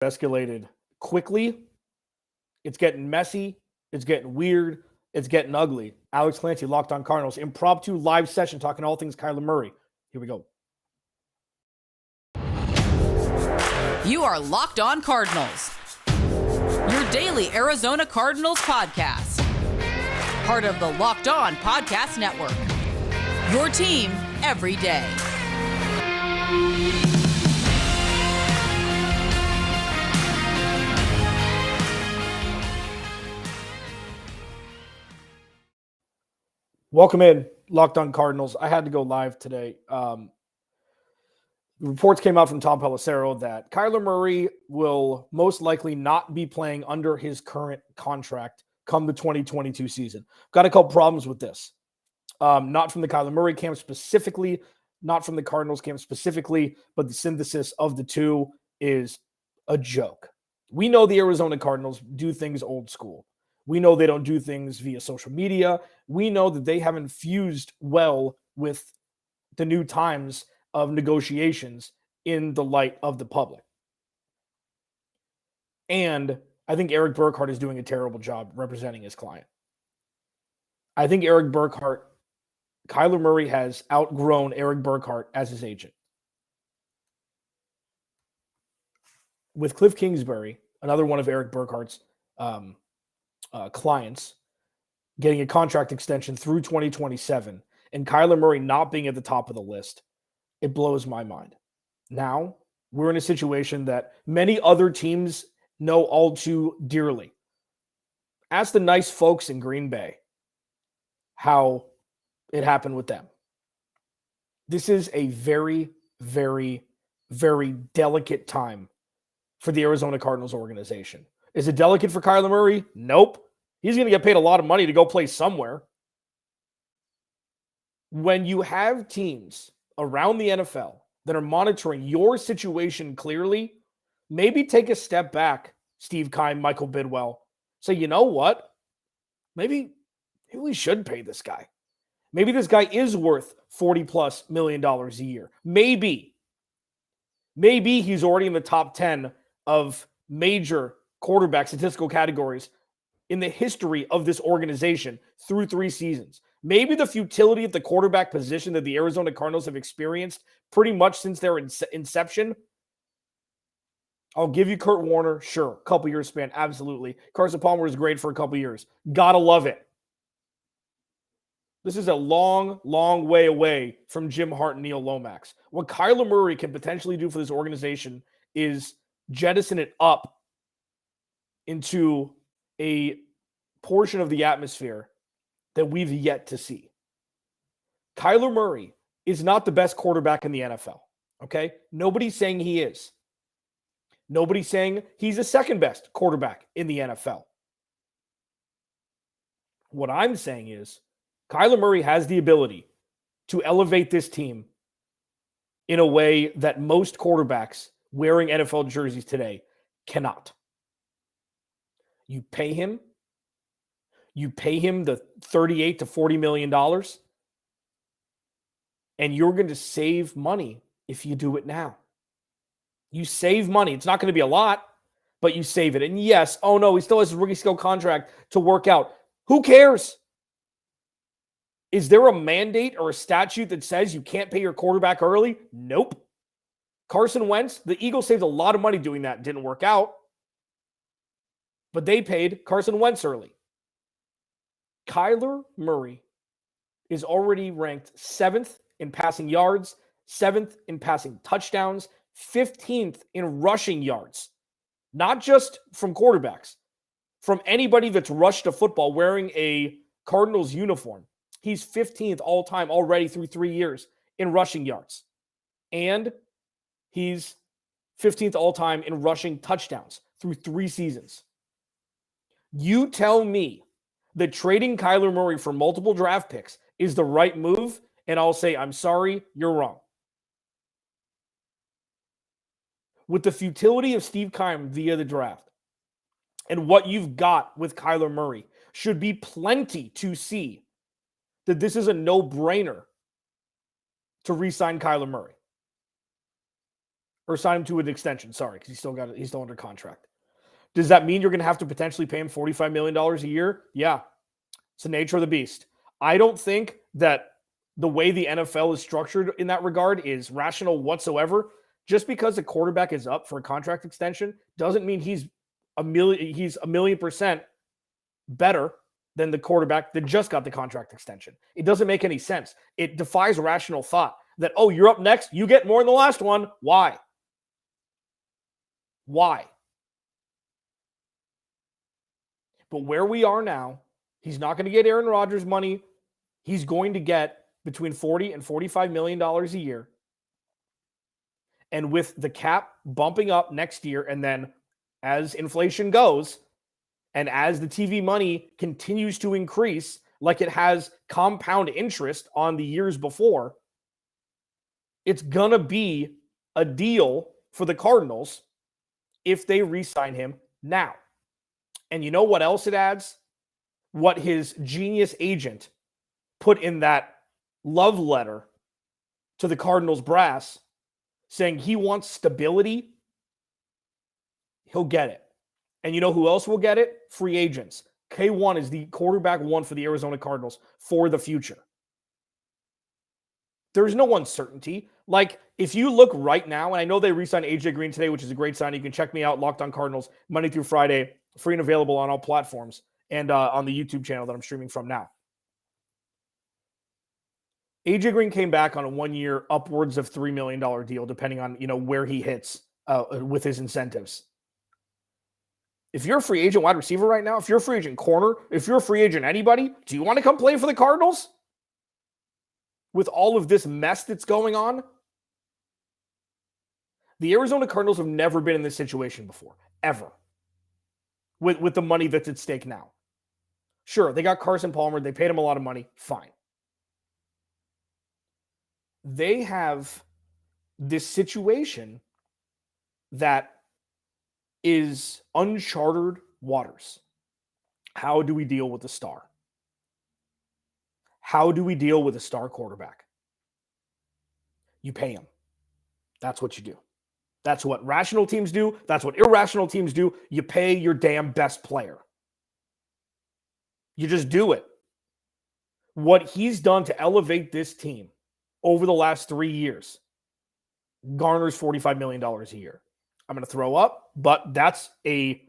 escalated quickly. It's getting messy. It's getting weird. It's getting ugly. Alex Clancy, Locked On Cardinals, impromptu live session talking all things Kyler Murray. Here we go. You are Locked On Cardinals, your daily Arizona Cardinals podcast. Part of the Locked On Podcast Network, your team every day. Welcome in, Locked On Cardinals. I had to go live today. Reports came out from Tom Pelissero that Kyler Murray will most likely not be playing under his current contract come the 2022 season. Got a couple problems with this. Not from the Kyler Murray camp specifically, not from the Cardinals camp specifically, but the synthesis of the two is a joke. We know the Arizona Cardinals do things old school. We know they don't do things via social media. We know that they haven't fused well with the new times of negotiations in the light of the public. And I think Eric Burkhart is doing a terrible job representing his client. I think Kyler Murray has outgrown Eric Burkhart as his agent. With Cliff Kingsbury, another one of Eric Burkhart's clients, getting a contract extension through 2027, and Kyler Murray not being at the top of the list, it blows my mind. Now, we're in a situation that many other teams know all too dearly. Ask the nice folks in Green Bay how it happened with them. This is a very, very, very delicate time for the Arizona Cardinals organization. Is it delicate for Kyler Murray? Nope. He's going to get paid a lot of money to go play somewhere. When you have teams around the NFL that are monitoring your situation clearly, maybe take a step back, Steve Keim, Michael Bidwell. Say, you know what? Maybe we should pay this guy. Maybe this guy is worth $40+ million a year. Maybe he's already in the top 10 of major quarterback statistical categories in the history of this organization through 3 seasons. Maybe the futility of the quarterback position that the Arizona Cardinals have experienced pretty much since their inception. I'll give you Kurt Warner, sure, couple years span, absolutely. Carson Palmer was great for a couple years. Gotta love it. This is a long, long way away from Jim Hart and Neil Lomax. What Kyler Murray can potentially do for this organization is jettison it up into a portion of the atmosphere that we've yet to see. Kyler Murray is not the best quarterback in the NFL, okay? Nobody's saying he is. Nobody's saying he's the second best quarterback in the NFL. What I'm saying is Kyler Murray has the ability to elevate this team in a way that most quarterbacks wearing NFL jerseys today cannot. You pay him the $38 to $40 million, and you're going to save money if you do it now. You save money. It's not going to be a lot, but you save it. And yes, oh no, he still has his rookie scale contract to work out. Who cares? Is there a mandate or a statute that says you can't pay your quarterback early? Nope. Carson Wentz, the Eagles saved a lot of money doing that. Didn't work out. But they paid Carson Wentz early. Kyler Murray is already ranked 7th in passing yards, 7th in passing touchdowns, 15th in rushing yards. Not just from quarterbacks, from anybody that's rushed a football wearing a Cardinals uniform. He's 15th all-time already through 3 years in rushing yards. And he's 15th all-time in rushing touchdowns through 3 seasons. You tell me that trading Kyler Murray for multiple draft picks is the right move, and I'll say, I'm sorry, you're wrong. With the futility of Steve Keim via the draft and what you've got with Kyler Murray should be plenty to see that this is a no-brainer to re-sign Kyler Murray. or sign him to an extension. Sorry, because he's still under contract. Does that mean you're going to have to potentially pay him $45 million a year? Yeah. It's the nature of the beast. I don't think that the way the NFL is structured in that regard is rational whatsoever. Just because a quarterback is up for a contract extension doesn't mean he's a million percent better than the quarterback that just got the contract extension. It doesn't make any sense. It defies rational thought that, oh, you're up next, you get more than the last one. Why? But where we are now, he's not going to get Aaron Rodgers money. He's going to get between $40 and $45 million a year. And with the cap bumping up next year, and then as inflation goes, and as the TV money continues to increase, like it has compound interest on the years before, it's going to be a deal for the Cardinals if they re-sign him now. And you know what else it adds? What his genius agent put in that love letter to the Cardinals brass, saying he wants stability. He'll get it. And you know who else will get it? Free agents. K1 is the quarterback one for the Arizona Cardinals for the future. There's no uncertainty. Like, if you look right now, and I know they re-signed AJ Green today, which is a great sign. You can check me out, Locked On Cardinals, Monday through Friday, free and available on all platforms and on the YouTube channel that I'm streaming from now. AJ Green came back on a 1 year, upwards of $3 million deal, depending on, where he hits with his incentives. If you're a free agent wide receiver right now, if you're a free agent corner, if you're a free agent anybody, do you want to come play for the Cardinals? With all of this mess that's going on? The Arizona Cardinals have never been in this situation before, ever. With the money that's at stake now. Sure, they got Carson Palmer. They paid him a lot of money. Fine. They have this situation that is uncharted waters. How do we deal with the star? How do we deal with a star quarterback? You pay him. That's what you do. That's what rational teams do. That's what irrational teams do. You pay your damn best player. You just do it. What he's done to elevate this team over the last 3 years garners $45 million a year. I'm going to throw up, but that's a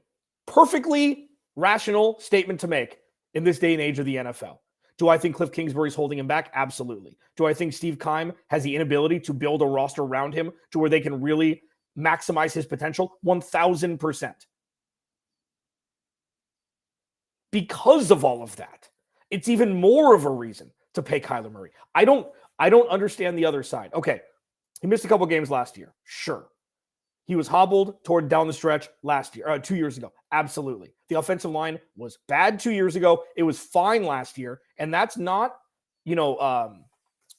perfectly rational statement to make in this day and age of the NFL. Do I think Cliff Kingsbury is holding him back? Absolutely. Do I think Steve Keim has the inability to build a roster around him to where they can really maximize his potential? 1,000%. Because of all of that, it's even more of a reason to pay Kyler Murray. I don't understand the other side. Okay, he missed a couple games last year. Sure. He was hobbled toward down the stretch 2 years ago. Absolutely. The offensive line was bad 2 years ago. It was fine last year. And that's not, an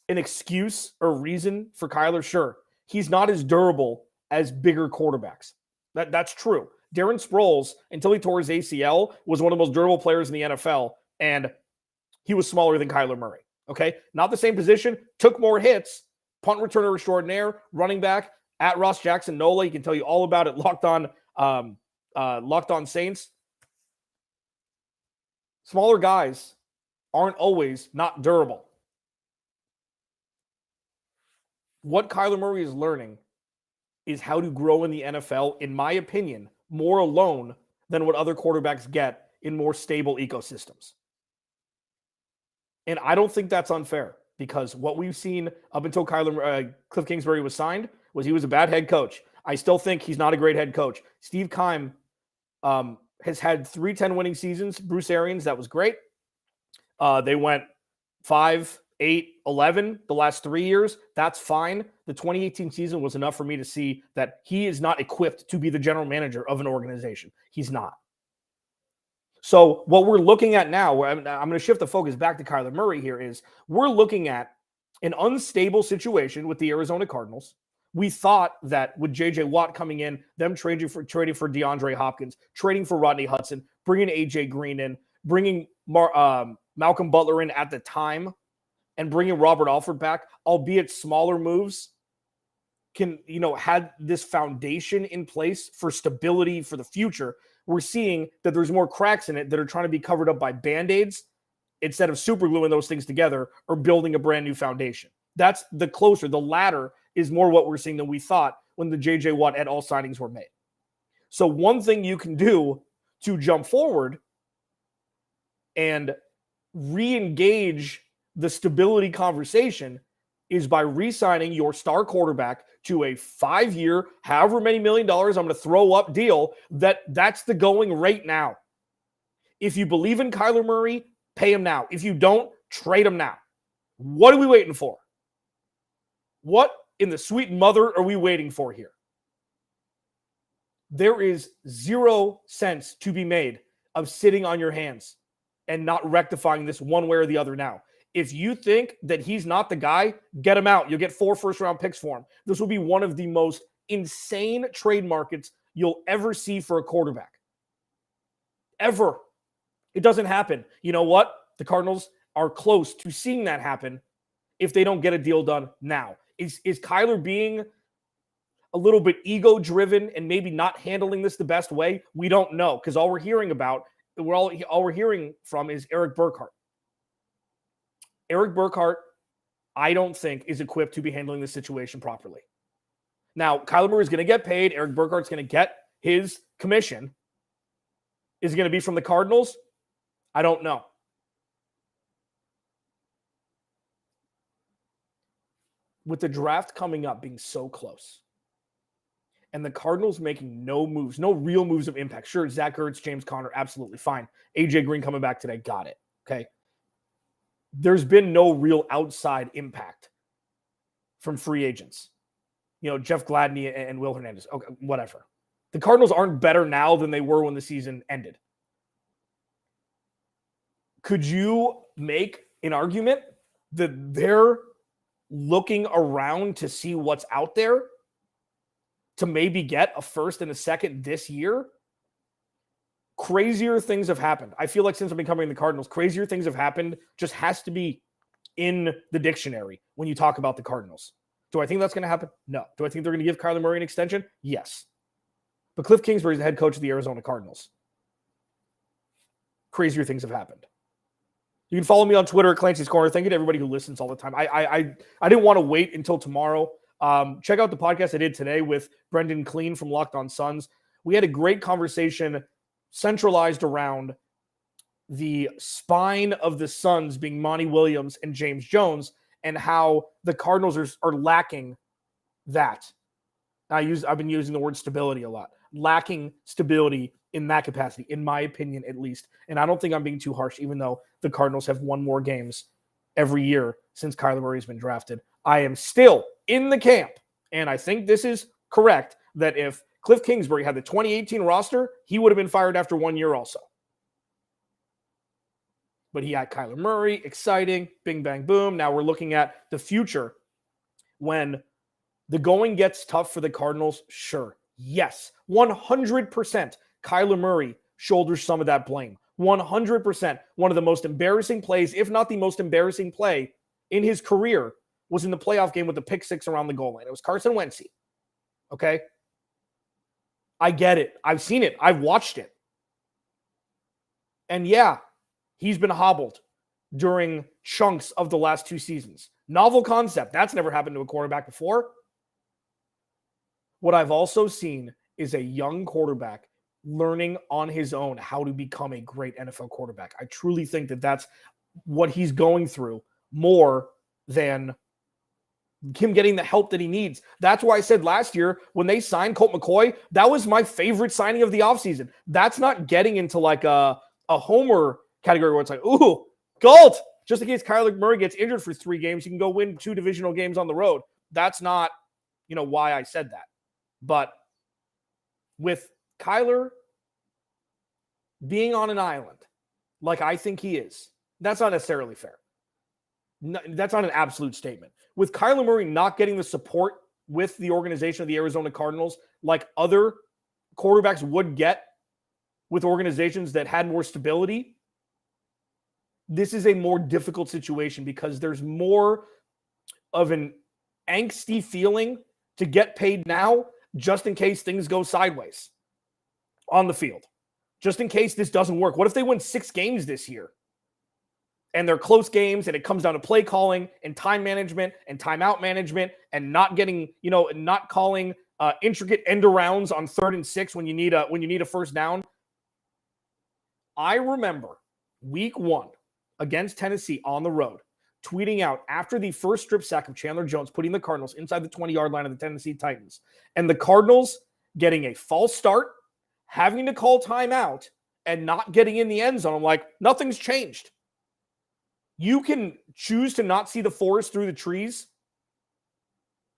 excuse or reason for Kyler. Sure. He's not as durable as bigger quarterbacks. That's true. Darren Sproles, until he tore his ACL, was one of the most durable players in the NFL. And he was smaller than Kyler Murray. Okay. Not the same position, took more hits, punt returner extraordinaire, running back. At Ross Jackson Nola, he can tell you all about it. Locked on Saints. Smaller guys aren't always not durable. What Kyler Murray is learning is how to grow in the NFL, in my opinion, more alone than what other quarterbacks get in more stable ecosystems. And I don't think that's unfair, because what we've seen up until Cliff Kingsbury was signed was he was a bad head coach. I still think he's not a great head coach. Steve Keim has had 3 10-winning seasons. Bruce Arians, that was great. They went 5, 8, 11 the last 3 years. That's fine. The 2018 season was enough for me to see that he is not equipped to be the general manager of an organization. He's not. So what we're looking at now, I'm going to shift the focus back to Kyler Murray here, is we're looking at an unstable situation with the Arizona Cardinals. We thought that with J.J. Watt coming in, them trading for DeAndre Hopkins, trading for Rodney Hudson, bringing A.J. Green in, bringing Malcolm Butler in at the time, and bringing Robert Alford back, albeit smaller moves, had this foundation in place for stability for the future, we're seeing that there's more cracks in it that are trying to be covered up by Band-Aids instead of super gluing those things together or building a brand new foundation. That's the latter is more what we're seeing than we thought when the J.J. Watt et al. Signings were made. So one thing you can do to jump forward and re-engage the stability conversation is by re-signing your star quarterback to a 5-year, however many $1 million I'm going to throw up deal. That's the going rate now. If you believe in Kyler Murray, pay him now. If you don't, trade him now. What are we waiting for? What in the sweet mother are we waiting for here? There is 0 sense to be made of sitting on your hands and not rectifying this one way or the other now. If you think that he's not the guy, get him out. You'll get 4 first-round picks for him. This will be one of the most insane trade markets you'll ever see for a quarterback. Ever. It doesn't happen. You know what? The Cardinals are close to seeing that happen if they don't get a deal done now. Is Kyler being a little bit ego-driven and maybe not handling this the best way? We don't know, because all we're hearing from is Eric Burkhart. Eric Burkhart, I don't think, is equipped to be handling this situation properly. Now, Kyler Murray is going to get paid. Eric Burkhart's going to get his commission. Is it going to be from the Cardinals? I don't know. With the draft coming up being so close, and the Cardinals making no moves, no real moves of impact. Sure, Zach Ertz, James Conner, absolutely fine. AJ Green coming back today, got it. Okay. There's been no real outside impact from free agents. Jeff Gladney and Will Hernandez. Okay, whatever. The Cardinals aren't better now than they were when the season ended. Could you make an argument that they're looking around to see what's out there to maybe get a first and a second this year? Crazier things have happened. I feel like since I've been covering the Cardinals, crazier things have happened just has to be in the dictionary when you talk about the Cardinals. Do I think that's going to happen? No. Do I think they're going to give Kyler Murray an extension? Yes. But Cliff Kingsbury is the head coach of the Arizona Cardinals. Crazier things have happened. You can follow me on Twitter at Clancy's Corner. Thank you to everybody who listens all the time. I didn't want to wait until tomorrow. Check out the podcast I did today with Brendan Clean from Locked On Suns. We had a great conversation centralized around the spine of the Suns being Monty Williams and James Jones, and how the Cardinals are lacking that. I've been using the word stability a lot. Lacking stability in that capacity, in my opinion, at least. And I don't think I'm being too harsh, even though the Cardinals have won more games every year since Kyler Murray has been drafted. I am still in the camp, and I think this is correct, that if Cliff Kingsbury had the 2018 roster, he would have been fired after 1 year also. But he had Kyler Murray, exciting, bing, bang, boom. Now we're looking at the future when the going gets tough for the Cardinals. Sure, yes, 100% Kyler Murray shoulders some of that blame. 100%. One of the most embarrassing plays, if not the most embarrassing play in his career, was in the playoff game with the pick six around the goal line. It was Carson Wentz. Okay? I get it. I've seen it. I've watched it. And yeah, he's been hobbled during chunks of the last 2 seasons. Novel concept. That's never happened to a quarterback before. What I've also seen is a young quarterback learning on his own how to become a great NFL quarterback. I truly think that that's what he's going through more than him getting the help that he needs. That's why I said last year when they signed Colt McCoy, that was my favorite signing of the offseason. That's not getting into like a homer category where it's like, ooh, Colt, just in case Kyler Murray gets injured for 3 games, you can go win 2 divisional games on the road. That's not, why I said that. But with Kyler being on an island, like I think he is, that's not necessarily fair. No, that's not an absolute statement. With Kyler Murray not getting the support with the organization of the Arizona Cardinals like other quarterbacks would get with organizations that had more stability, this is a more difficult situation because there's more of an angsty feeling to get paid now just in case things go sideways on the field, just in case this doesn't work. What if they win 6 games this year and they're close games and it comes down to play calling and time management and timeout management and not getting, not calling intricate end arounds on 3rd and 6 when you need a first down. I remember week 1 against Tennessee on the road, tweeting out after the first strip sack of Chandler Jones, putting the Cardinals inside the 20-yard line of the Tennessee Titans, and the Cardinals getting a false start, having to call timeout, and not getting in the end zone. I'm like, nothing's changed. You can choose to not see the forest through the trees.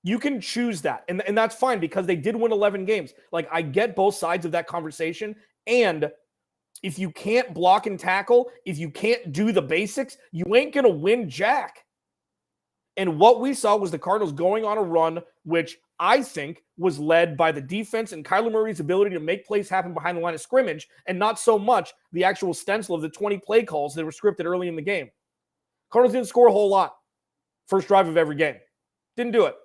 You can choose that. And that's fine because they did win 11 games. Like, I get both sides of that conversation. And if you can't block and tackle, if you can't do the basics, you ain't going to win jack. And what we saw was the Cardinals going on a run, which I think was led by the defense and Kyler Murray's ability to make plays happen behind the line of scrimmage, and not so much the actual stencil of the 20 play calls that were scripted early in the game. Cardinals didn't score a whole lot. First drive of every game. Didn't do it.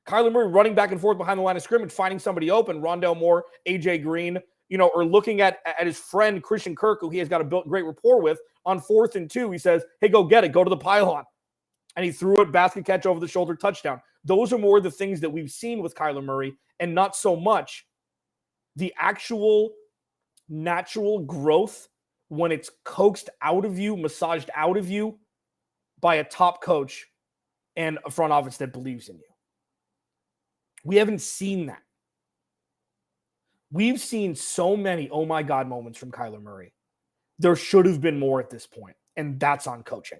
Kyler Murray running back and forth behind the line of scrimmage, finding somebody open, Rondale Moore, AJ Green, or looking at his friend Christian Kirk, who he has got a great rapport with, on 4th and 2. He says, hey, go get it. Go to the pylon. And he threw it, basket catch over the shoulder, touchdown. Those are more the things that we've seen with Kyler Murray, and not so much the actual natural growth when it's coaxed out of you, massaged out of you by a top coach and a front office that believes in you. We haven't seen that. We've seen so many oh my God moments from Kyler Murray. There should have been more at this point, and that's on coaching.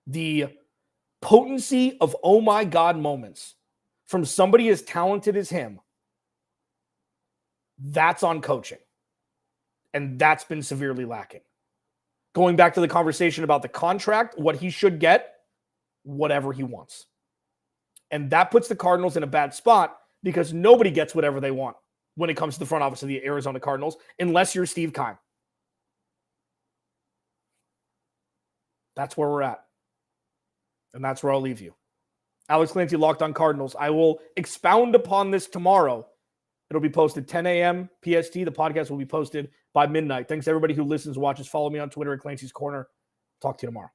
The potency of oh my God moments from somebody as talented as him, that's on coaching. And that's been severely lacking. Going back to the conversation about the contract, what he should get, whatever he wants. And that puts the Cardinals in a bad spot because nobody gets whatever they want when it comes to the front office of the Arizona Cardinals, unless you're Steve Keim. That's where we're at. And that's where I'll leave you. Alex Clancy, Locked on Cardinals. I will expound upon this tomorrow. It'll be posted 10 a.m. PST. The podcast will be posted by midnight. Thanks to everybody who listens, watches. Follow me on Twitter at Clancy's Corner. Talk to you tomorrow.